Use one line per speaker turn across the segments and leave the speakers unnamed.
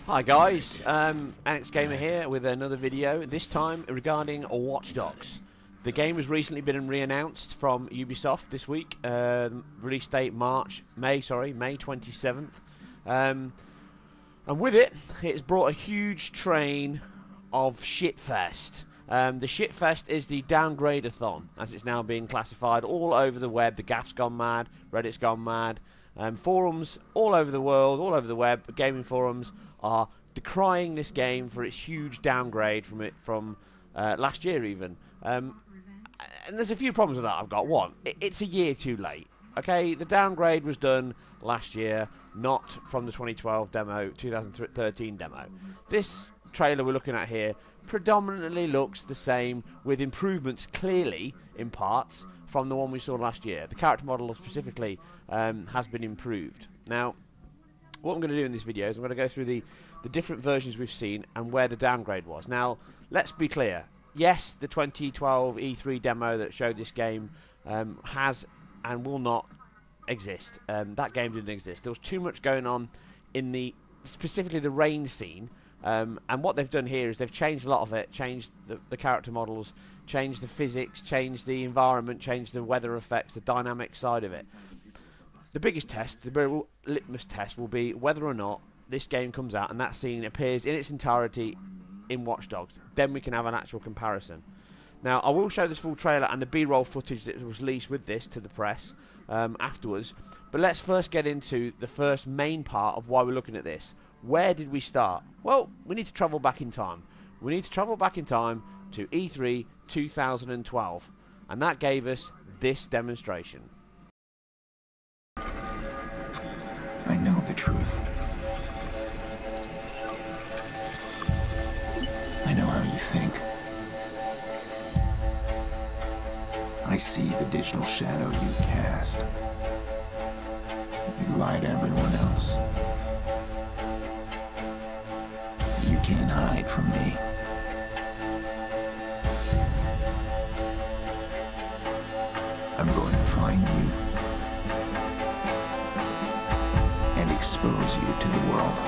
Hi guys, Alex Gamer here with another video, this time regarding WatchDogs. The game has recently been re-announced from Ubisoft this week, release date May 27th. And with it, it's brought a huge train of shitfest. The shitfest is the DownGraded-a-thon, as it's now being classified all over the web. The GAF's gone mad, Reddit's gone mad. Forums all over the world, all over the web, gaming forums are decrying this game for its huge downgrade from last year even. And there's a few problems with that I've got. One, it's a year too late. Okay, the downgrade was done last year, not from the 2012 demo, 2013 demo. This trailer we're looking at here predominantly looks the same, with improvements clearly in parts from the one we saw last year. The character model specifically has been improved. Now, what I'm going to do in this video is I'm going to go through the different versions we've seen and where the downgrade was. Now, let's be clear. Yes, the 2012 E3 demo that showed this game has and will not exist. That game didn't exist. There was too much going on in specifically the rain scene. And what they've done here is they've changed a lot of it, changed the character models, changed the physics, changed the environment, changed the weather effects, the dynamic side of it. The biggest test, the real litmus test, will be whether or not this game comes out and that scene appears in its entirety in Watch Dogs. Then we can have an actual comparison. Now, I will show this full trailer and the B-roll footage that was released with this to the press afterwards. But let's first get into the first main part of why we're looking at this. Where did we start? Well, we need to travel back in time. We need to travel back in time to E3 2012. And that gave us this demonstration.
I know the truth. I know how you think. I see the digital shadow you cast. You lie to everyone else. You can't hide from me. I'm going to find you and expose you to the world.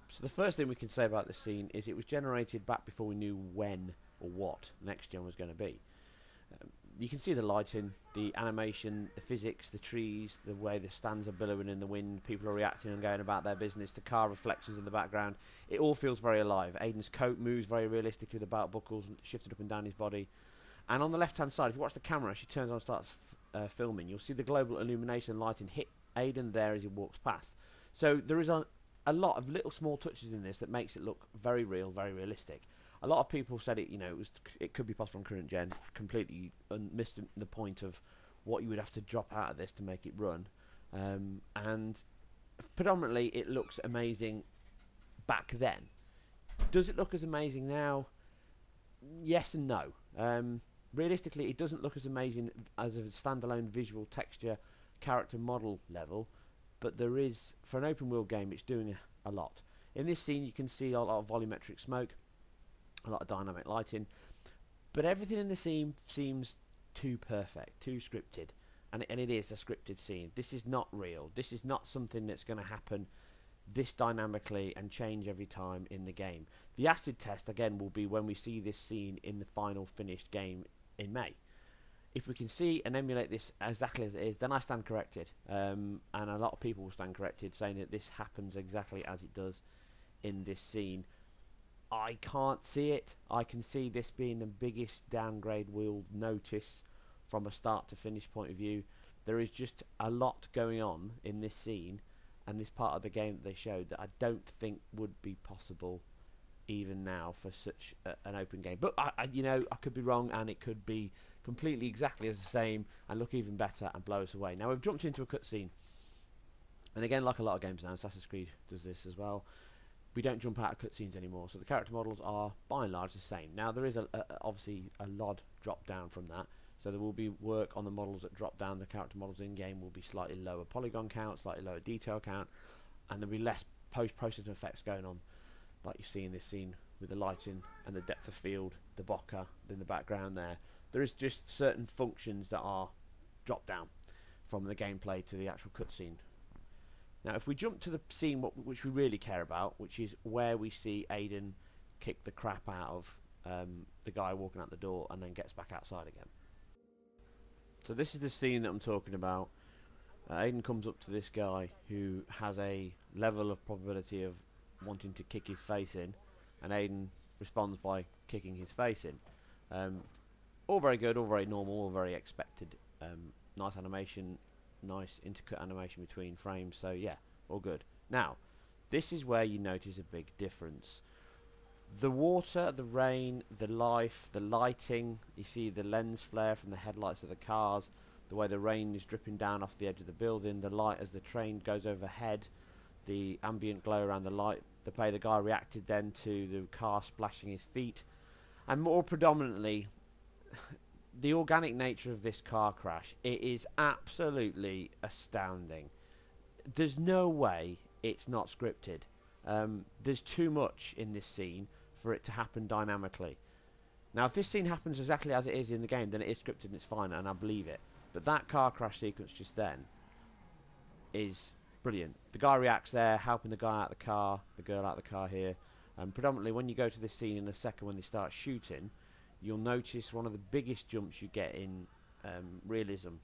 So the first thing we can say about this scene is it was generated back before we knew when or what next gen was going to be. You can see the lighting, the animation, the physics, the trees, the way the stands are billowing in the wind, people are reacting and going about their business, the car reflections in the background. It all feels very alive. Aiden's coat moves very realistically, the belt buckles shifted up and down his body. And on the left hand side, if you watch the camera, she turns on and starts filming, you'll see the global illumination and lighting hit Aiden there as he walks past. So there is a lot of little small touches in this that makes it look very real, very realistic. A lot of people said it could be possible on current gen, completely missed the point of what you would have to drop out of this to make it run. And predominantly it looks amazing back then. Does it look as amazing now? Yes and no. Realistically, it doesn't look as amazing as a standalone visual texture character model level, but there is, for an open world game, it's doing a lot. In this scene you can see a lot of volumetric smoke, a lot of dynamic lighting, but everything in the scene seems too perfect, too scripted, and it is a scripted scene. This is not real. This is not something that's going to happen this dynamically and change every time in the game. The acid test again will be when we see this scene in the final finished game in May. If we can see and emulate this exactly as it is, then I stand corrected, and a lot of people will stand corrected, saying that this happens exactly as it does in this scene. I can't see it. I can see this being the biggest downgrade we'll notice from a start to finish point of view. There is just a lot going on in this scene and this part of the game that they showed that I don't think would be possible even now for such an open game. But I could be wrong, and it could be completely exactly as the same and look even better and blow us away. Now we've jumped into a cutscene, and again, like a lot of games now, Assassin's Creed does this as well. We don't jump out of cutscenes anymore, so the character models are by and large the same. Now there is obviously a lot drop down from that, so there will be work on the models that drop down. The character models in game will be slightly lower polygon count, slightly lower detail count, and there'll be less post-processing effects going on. like you see in this scene with the lighting and the depth of field, the bokeh in the background there. There is just certain functions that are dropped down from the gameplay to the actual cutscene. Now if we jump to the scene which we really care about, which is where we see Aiden kick the crap out of the guy walking out the door and then gets back outside again. So this is the scene that I'm talking about. Aiden comes up to this guy who has a level of probability of wanting to kick his face in, and Aiden responds by kicking his face in. All very good, all very normal, all very expected. Nice animation, nice intercut animation between frames, so yeah, all good. Now, this is where you notice a big difference. The water, the rain, the life, the lighting, you see the lens flare from the headlights of the cars, the way the rain is dripping down off the edge of the building, the light as the train goes overhead, the ambient glow around the light, the way the guy reacted then to the car splashing his feet, and more predominantly, the organic nature of this car crash. It is absolutely astounding. There's no way it's not scripted. There's too much in this scene for it to happen dynamically. Now if this scene happens exactly as it is in the game, then it is scripted and it's fine, and I believe it. But that car crash sequence just then is brilliant. The guy reacts there, helping the guy out of the car, the girl out of the car here. Predominantly when you go to this scene in a second when they start shooting, you'll notice one of the biggest jumps you get in realism.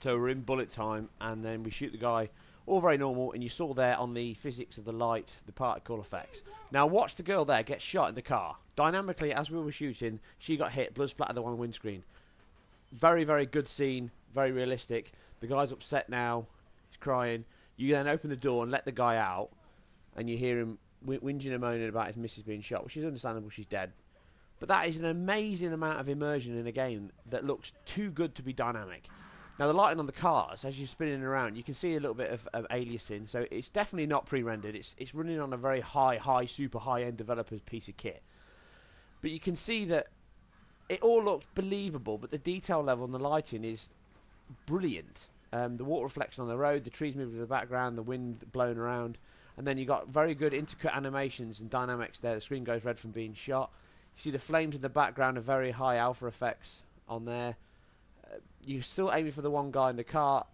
So we're in bullet time and then we shoot the guy, all very normal, and you saw there on the physics of the light, the particle effects. Now watch the girl there get shot in the car. Dynamically, as we were shooting, she got hit, blood splattered on the windscreen. Very, very good scene, very realistic. The guy's upset now, he's crying. You then open the door and let the guy out, and you hear him whinging and moaning about his missus being shot, which is understandable, she's dead. But that is an amazing amount of immersion in a game that looks too good to be dynamic. Now the lighting on the cars, as you're spinning around, you can see a little bit of aliasing, so it's definitely not pre-rendered. It's running on a very super high-end developer's piece of kit. But you can see that it all looks believable, but the detail level and the lighting is brilliant. The water reflection on the road, the trees moving in the background, the wind blowing around, and then you got very good intercut animations and dynamics there. The screen goes red from being shot. You see the flames in the background are very high alpha effects on there. You're still aiming for the one guy in the car.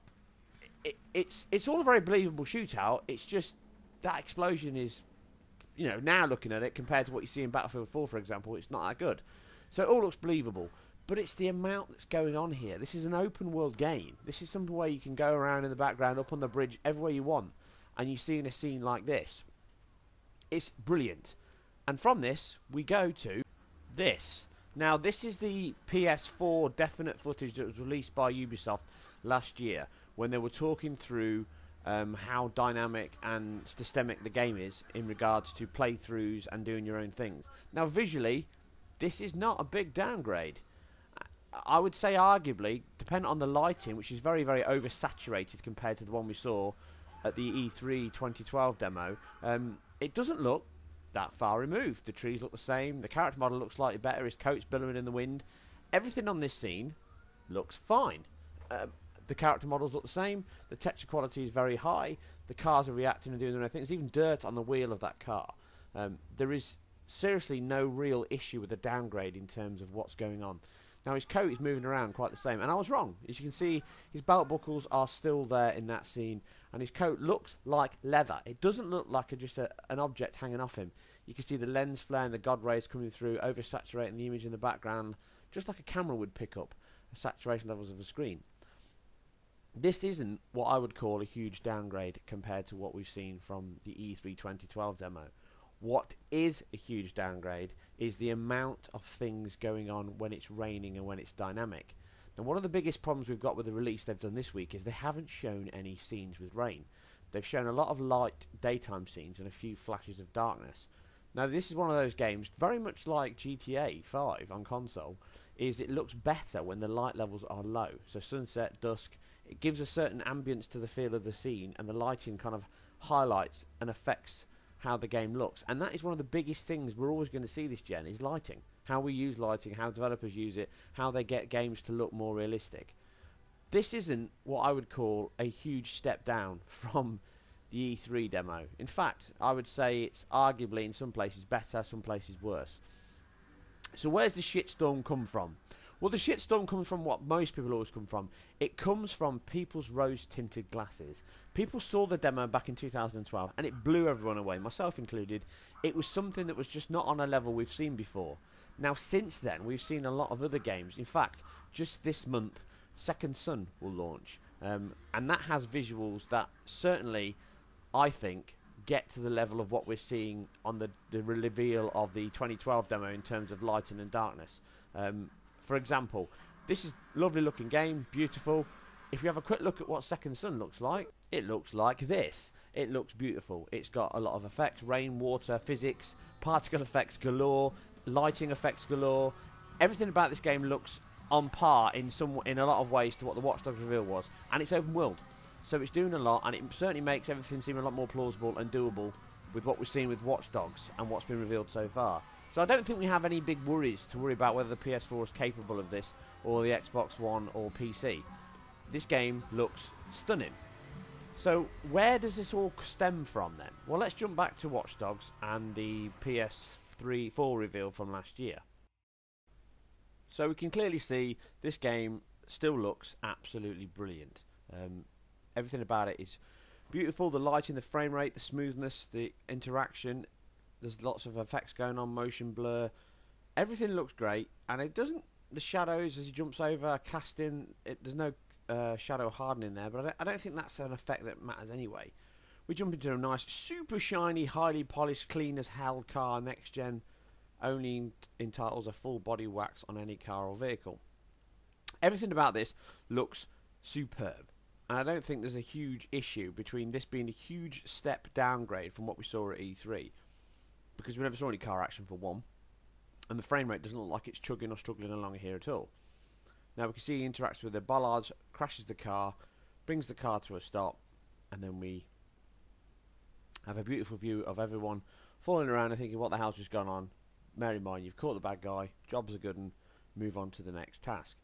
It's all a very believable shootout. It's just that explosion is, you know, now looking at it compared to what you see in Battlefield 4, for example, it's not that good. So it all looks believable. But it's the amount that's going on here. This is an open world game. This is something where you can go around in the background, up on the bridge, everywhere you want. And you see in a scene like this. It's brilliant. And from this, we go to this. Now, this is the PS4 definite footage that was released by Ubisoft last year when they were talking through how dynamic and systemic the game is in regards to playthroughs and doing your own things. Now, visually, this is not a big downgrade. I would say arguably, depending on the lighting, which is very, very oversaturated compared to the one we saw at the E3 2012 demo, it doesn't look that far removed. The trees look the same, the character model looks slightly better, his coat's billowing in the wind. Everything on this scene looks fine. The character models look the same, the texture quality is very high, the cars are reacting and doing their own thing. There's even dirt on the wheel of that car. There is seriously no real issue with the downgrade in terms of what's going on. Now his coat is moving around quite the same, and I was wrong. As you can see, his belt buckles are still there in that scene, and his coat looks like leather. It doesn't look like just an object hanging off him. You can see the lens flare and the God rays coming through, oversaturating the image in the background, just like a camera would pick up the saturation levels of the screen. This isn't what I would call a huge downgrade compared to what we've seen from the E3 2012 demo. What is a huge downgrade is the amount of things going on when it's raining and when it's dynamic. Now, one of the biggest problems we've got with the release they've done this week is they haven't shown any scenes with rain. They've shown a lot of light daytime scenes and a few flashes of darkness. Now, this is one of those games, very much like GTA 5 on console, is it looks better when the light levels are low. So sunset, dusk, it gives a certain ambience to the feel of the scene, and the lighting kind of highlights and affects how the game looks. And that is one of the biggest things we're always going to see this gen, is lighting. How we use lighting, how developers use it, how they get games to look more realistic. This isn't what I would call a huge step down from the E3 demo. In fact, I would say it's arguably in some places better, some places worse. So where's the shitstorm come from? Well, the shitstorm comes from what most people always come from. It comes from people's rose-tinted glasses. People saw the demo back in 2012 and it blew everyone away, myself included. It was something that was just not on a level we've seen before. Now, since then, we've seen a lot of other games. In fact, just this month, Second Son will launch. And that has visuals that certainly, I think, get to the level of what we're seeing on the reveal of the 2012 demo in terms of lighting and darkness. For example, this is a lovely looking game, beautiful. If you have a quick look at what Second Son looks like, it looks like this. It looks beautiful. It's got a lot of effects, rain, water, physics, particle effects galore, lighting effects galore. Everything about this game looks on par in a lot of ways to what the WatchDogs reveal was, and it's open world. So it's doing a lot, and it certainly makes everything seem a lot more plausible and doable with what we've seen with WatchDogs and what's been revealed so far. So I don't think we have any big worries to worry about whether the PS4 is capable of this, or the Xbox One or PC. This game looks stunning. So where does this all stem from then? Well, let's jump back to WatchDogs and the PS4 reveal from last year. So we can clearly see this game still looks absolutely brilliant. Everything about it is beautiful. The lighting, the frame rate, the smoothness, the interaction. There's lots of effects going on, motion blur. Everything looks great, and it doesn't. The shadows as he jumps over, casting. There's no shadow hardening there, but I don't think that's an effect that matters anyway. We jump into a nice, super shiny, highly polished, clean as hell car, next gen. Only entitles a full body wax on any car or vehicle. Everything about this looks superb. And I don't think there's a huge issue between this being a huge step downgrade from what we saw at E3. Because we never saw any car action for one. And the frame rate doesn't look like it's chugging or struggling along here at all. Now we can see he interacts with the bollards, crashes the car, brings the car to a stop. And then we have a beautiful view of everyone falling around and thinking, what the hell's just gone on? Bear in mind, you've caught the bad guy, job's a good one, move on to the next task.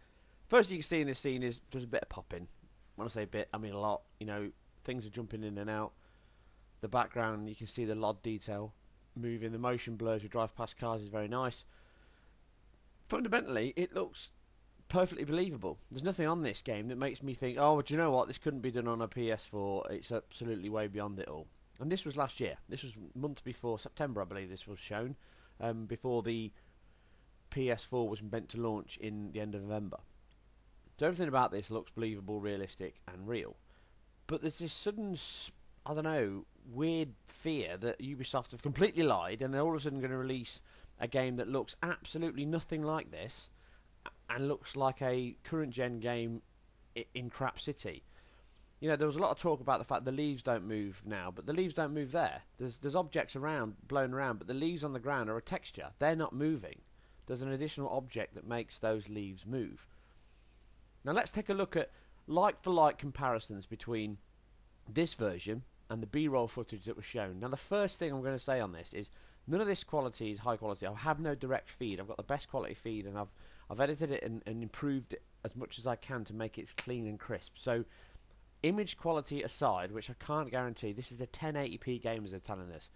First thing you can see in this scene is there's a bit of popping. When I say a bit, I mean a lot. You know, things are jumping in and out. The background, you can see the LOD detail moving. The motion blurs we drive past cars is very nice. Fundamentally, it looks perfectly believable. There's nothing on this game that makes me think, oh, do you know what, this couldn't be done on a PS4. It's absolutely way beyond it all. And this was last year. This was months before, September I believe this was shown. Before the PS4 was meant to launch in the end of November. So everything about this looks believable, realistic and real. But there's this sudden, I don't know, weird fear that Ubisoft have completely lied and they're all of a sudden going to release a game that looks absolutely nothing like this and looks like a current gen game in Crap City. You know, there was a lot of talk about the fact the leaves don't move now, but the leaves don't move there. There's objects around, blown around, but the leaves on the ground are a texture. They're not moving. There's an additional object that makes those leaves move. Now let's take a look at like-for-like comparisons between this version and the B-roll footage that was shown. Now the first thing I'm going to say on this is none of this quality is high quality. I have no direct feed. I've got the best quality feed, and I've edited it and improved it as much as I can to make it clean and crisp. So image quality aside, which I can't guarantee, this is a 1080p game as they're telling us.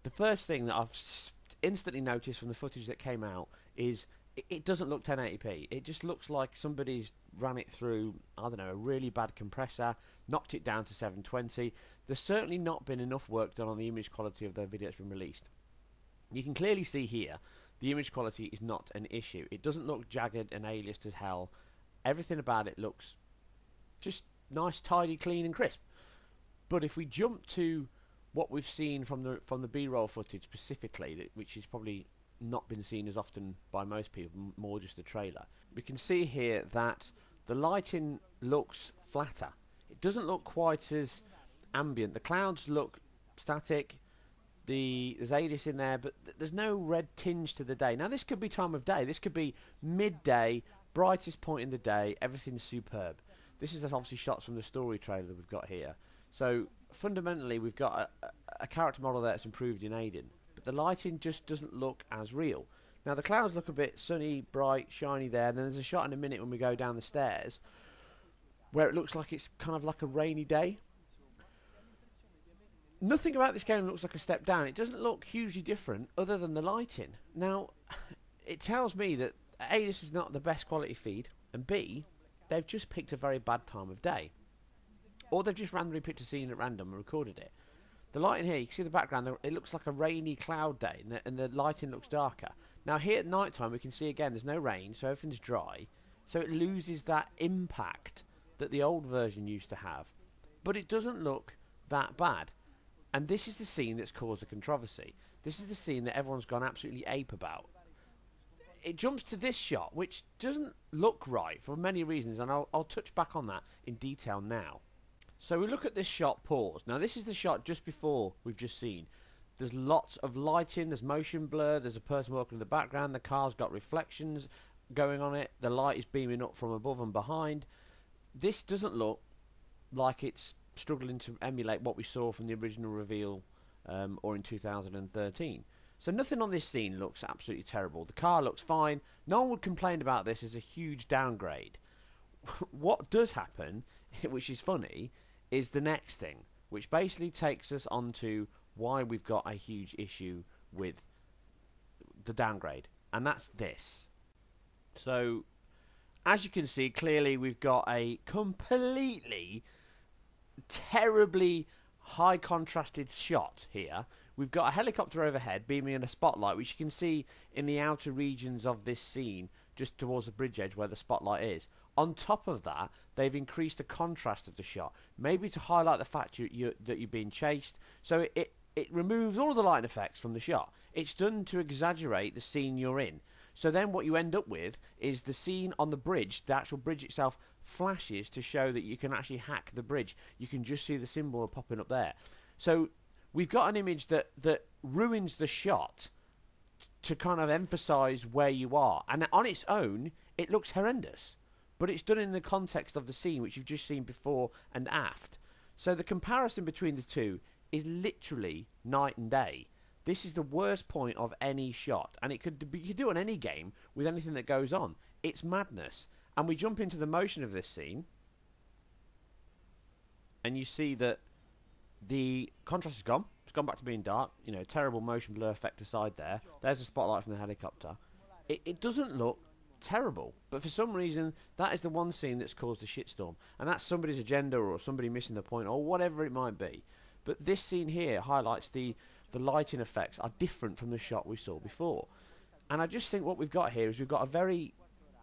The first thing that I've instantly noticed from the footage that came out is it doesn't look 1080p. It just looks like somebody's ran it through, I don't know, a really bad compressor, knocked it down to 720. There's certainly not been enough work done on the image quality of the video that's been released. You can clearly see here the image quality is not an issue. It doesn't look jagged and aliased as hell. Everything about it looks just nice, tidy, clean and crisp. But if we jump to what we've seen from the B-roll footage specifically, which is probably not been seen as often by most people, more just the trailer, we can see here that the lighting looks flatter. It doesn't look quite as ambient. The clouds look static. There's ADIS in there, but there's no red tinge to the day. Now this could be time of day. This could be midday, brightest point in the day. Everything's superb. This is obviously shots from the story trailer that we've got here. So fundamentally we've got a character model there that's improved in Aiden, but the lighting just doesn't look as real. Now the clouds look a bit sunny, bright, shiny there, and then there's a shot in a minute when we go down the stairs where it looks like it's kind of like a rainy day. Nothing about this game looks like a step down. It doesn't look hugely different other than the lighting. Now, it tells me that A, this is not the best quality feed, and B, they've just picked a very bad time of day. Or they've just randomly picked a scene at random and recorded it. The lighting here, you can see the background, it looks like a rainy cloud day, and the lighting looks darker. Now here at night time we can see again there's no rain, so everything's dry, so it loses that impact that the old version used to have. But it doesn't look that bad. And this is the scene that's caused the controversy. This is the scene that everyone's gone absolutely ape about. It jumps to this shot, which doesn't look right for many reasons, and I'll touch back on that in detail now. So we look at this shot paused. Now this is the shot just before we've just seen. There's lots of lighting, there's motion blur, there's a person walking in the background, the car's got reflections going on it, the light is beaming up from above and behind. This doesn't look like it's struggling to emulate what we saw from the original reveal or in 2013. So nothing on this scene looks absolutely terrible. The car looks fine. No one would complain about this as a huge downgrade. What does happen, which is funny, is the next thing, which basically takes us on to why we've got a huge issue with the downgrade, and that's this. So as you can see, clearly we've got a completely terribly high contrasted shot here. We've got a helicopter overhead beaming in a spotlight, which you can see in the outer regions of this scene, just towards the bridge edge where the spotlight is. On top of that, they've increased the contrast of the shot, maybe to highlight the fact that you're being chased. So it removes all of the light effects from the shot. It's done to exaggerate the scene you're in. So then what you end up with is the scene on the bridge, the actual bridge itself flashes to show that you can actually hack the bridge. You can just see the symbol popping up there. So we've got an image that ruins the shot to kind of emphasize where you are. And on its own, it looks horrendous. But it's done in the context of the scene, which you've just seen before and aft. So the comparison between the two is literally night and day. This is the worst point of any shot, and you could do on any game with anything that goes on. It's madness. And we jump into the motion of this scene, and you see that the contrast is gone. It's gone back to being dark. You know, terrible motion blur effect aside there. There's a spotlight from the helicopter. It doesn't look terrible, but for some reason that is the one scene that's caused a shitstorm, and that's somebody's agenda or somebody missing the point or whatever it might be. But this scene here highlights the lighting effects are different from the shot we saw before. And I just think what we've got here is we've got a very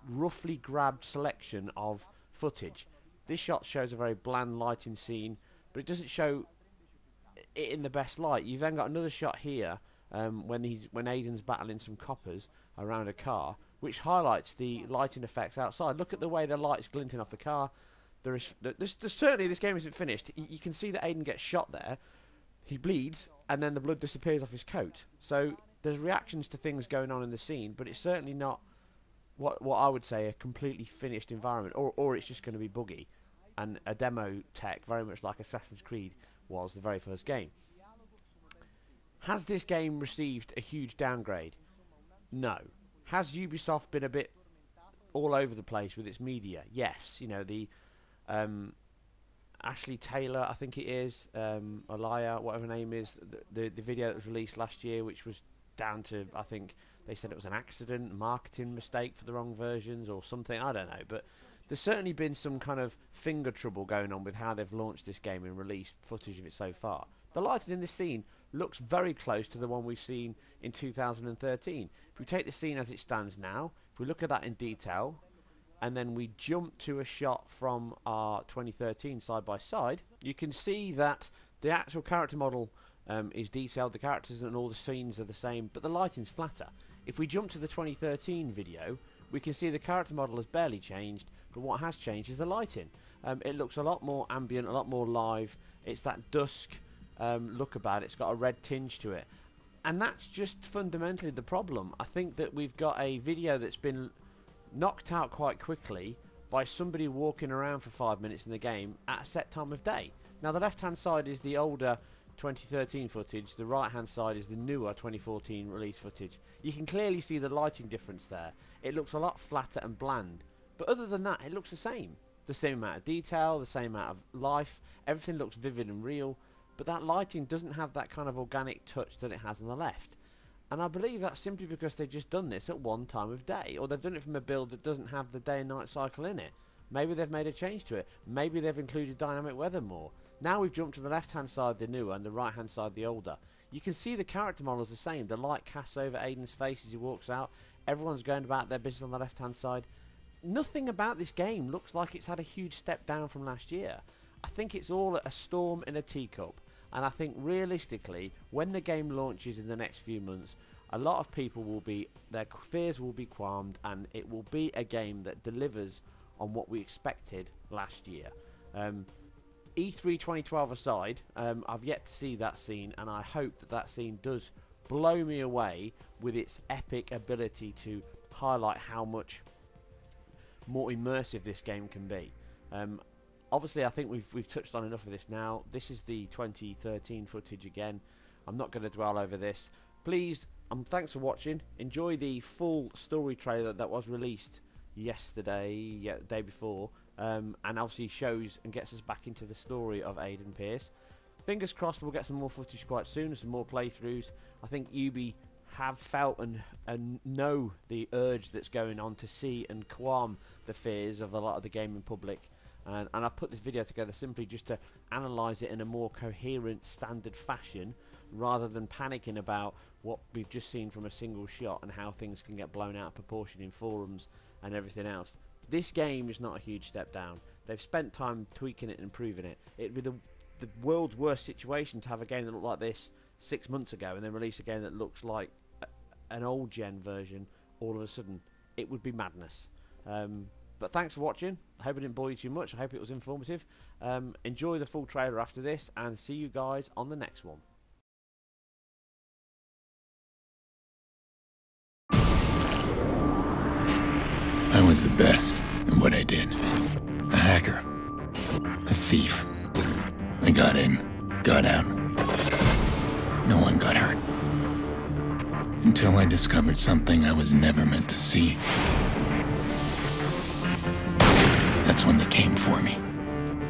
roughly grabbed selection of footage. This shot shows a very bland lighting scene, but it doesn't show it in the best light. You've then got another shot here when Aiden's battling some coppers around a car, which highlights the lighting effects outside. Look at the way the light's glinting off the car. There's certainly, this game isn't finished. You can see that Aiden gets shot there. He bleeds, and then the blood disappears off his coat. So there's reactions to things going on in the scene, but it's certainly not what I would say a completely finished environment, or it's just going to be buggy and a demo tech, very much like Assassin's Creed was the very first game. Has this game received a huge downgrade? No. Has Ubisoft been a bit all over the place with its media? Yes. You know, the Ashley Taylor, I think it is, Alaya, whatever her name is, the video that was released last year, which was down to, I think they said it was an accident, marketing mistake for the wrong versions or something, I don't know, but there's certainly been some kind of finger trouble going on with how they've launched this game and released footage of it so far. The lighting in this scene looks very close to the one we've seen in 2013. If we take the scene as it stands now, if we look at that in detail, and then we jump to a shot from our 2013 side by side, you can see that the actual character model is detailed, the characters and all the scenes are the same, but the lighting's flatter. If we jump to the 2013 video, we can see the character model has barely changed, but what has changed is the lighting. It looks a lot more ambient, a lot more live. It's that dusk look about it. It's got a red tinge to it. And that's just fundamentally the problem. I think that we've got a video that's been knocked out quite quickly by somebody walking around for 5 minutes in the game at a set time of day. Now the left hand side is the older 2013 footage, the right hand side is the newer 2014 release footage. You can clearly see the lighting difference there. It looks a lot flatter and bland, but other than that it looks the same amount of detail, the same amount of life, everything looks vivid and real. but that lighting doesn't have that kind of organic touch that it has on the left. And I believe that's simply because they've just done this at one time of day, or they've done it from a build that doesn't have the day and night cycle in it. Maybe they've made a change to it. Maybe they've included dynamic weather more. Now we've jumped to the left hand side, the newer, and the right hand side, the older. You can see the character models the same. The light casts over Aiden's face as he walks out. Everyone's going about their business on the left hand side. Nothing about this game looks like it's had a huge step down from last year. I think it's all a storm in a teacup. And I think realistically, when the game launches in the next few months, a lot of people will be, their fears will be calmed, and it will be a game that delivers on what we expected last year. E3 2012 aside, I've yet to see that scene, and I hope that that scene does blow me away with its epic ability to highlight how much more immersive this game can be. Obviously, I think we've touched on enough of this now. This is the 2013 footage again. I'm not going to dwell over this. Please, thanks for watching. Enjoy the full story trailer that was released yesterday, the day before, and obviously shows and gets us back into the story of Aiden Pearce. Fingers crossed we'll get some more footage quite soon, some more playthroughs. I think Ubi have felt and know the urge that's going on to see and calm the fears of a lot of the gaming public. And I've put this video together simply just to analyse it in a more coherent, standard fashion, rather than panicking about what we've just seen from a single shot and how things can get blown out of proportion in forums and everything else. This game is not a huge step down. They've spent time tweaking it and improving it. It'd be the world's worst situation to have a game that looked like this 6 months ago and then release a game that looks like an old gen version all of a sudden. It would be madness. But thanks for watching. I hope it didn't bore you too much. I hope it was informative. Enjoy the full trailer after this, and see you guys on the next one.
I was the best at what I did. A hacker. A thief. I got in, got out. No one got hurt. Until I discovered something I was never meant to see. That's when they came for me,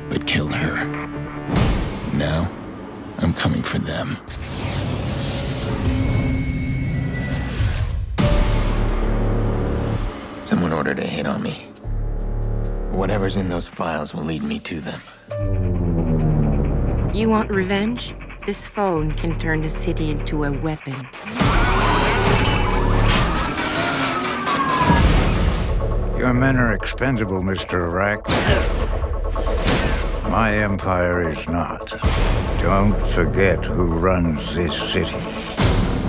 but killed her. Now, I'm coming for them. Someone ordered a hit on me. Whatever's in those files will lead me to them.
You want revenge? This phone can turn the city into a weapon.
Your men are expendable, Mr. Iraq. My empire is not. Don't forget who runs this city.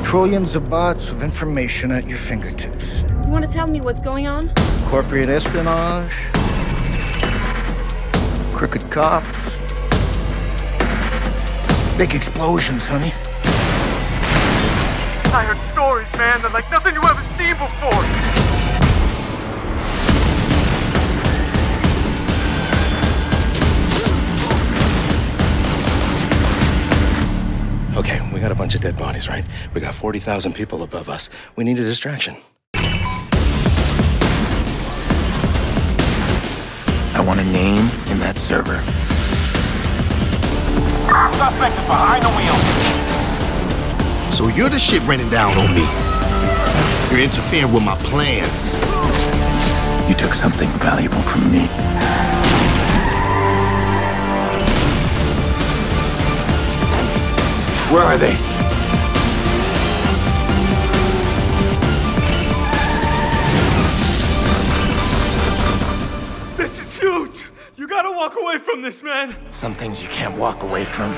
Trillions of bots with information at your fingertips.
You want to tell me what's going on?
Corporate espionage. Crooked cops. Big explosions, honey.
I heard stories, man, that like nothing you ever seen before.
Okay, we got a bunch of dead bodies, right? We got 40,000 people above us. We need a distraction.
I want a name in that server.
Suspect is behind the wheel.
So you're the shit raining down on me. You're interfering with my plans.
You took something valuable from me. Where are they?
This is huge. You gotta walk away from this, man.
Some things you can't walk away from.